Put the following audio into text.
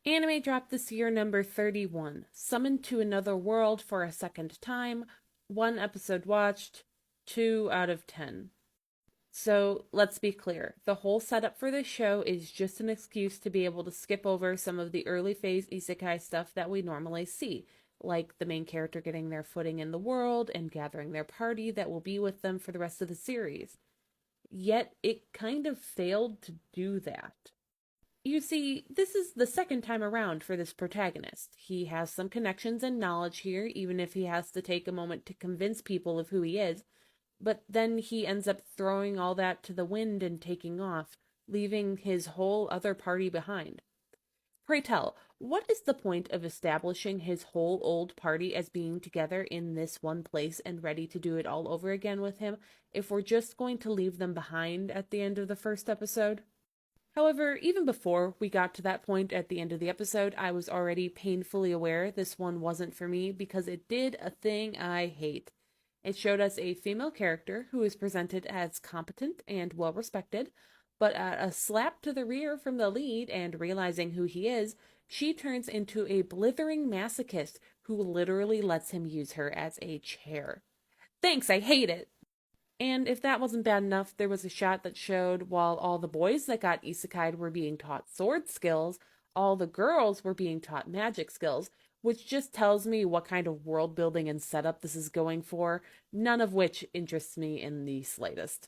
Anime dropped this year number 31. Summoned to Another World for a second time. One episode watched. 2 out of 10. So let's be clear. The whole setup for this show is just an excuse to be able to skip over some of the early phase isekai stuff that we normally see, like the main character getting their footing in the world and gathering their party that will be with them for the rest of the series. Yet it kind of failed to do that. You see, this is the second time around for this protagonist. He has some connections and knowledge here, even if he has to take a moment to convince people of who he is, but then he ends up throwing all that to the wind and taking off, leaving his whole other party behind. Pray tell, what is the point of establishing his whole old party as being together in this one place and ready to do it all over again with him if we're just going to leave them behind at the end of the first episode? However, even before we got to that point at the end of the episode, I was already painfully aware this one wasn't for me because it did a thing I hate. It showed us a female character who is presented as competent and well respected, but at a slap to the rear from the lead and realizing who he is, she turns into a blithering masochist who literally lets him use her as a chair. Thanks, I hate it! And if that wasn't bad enough, there was a shot that showed while all the boys that got isekai'd were being taught sword skills, all the girls were being taught magic skills, which just tells me what kind of world building and setup this is going for, none of which interests me in the slightest.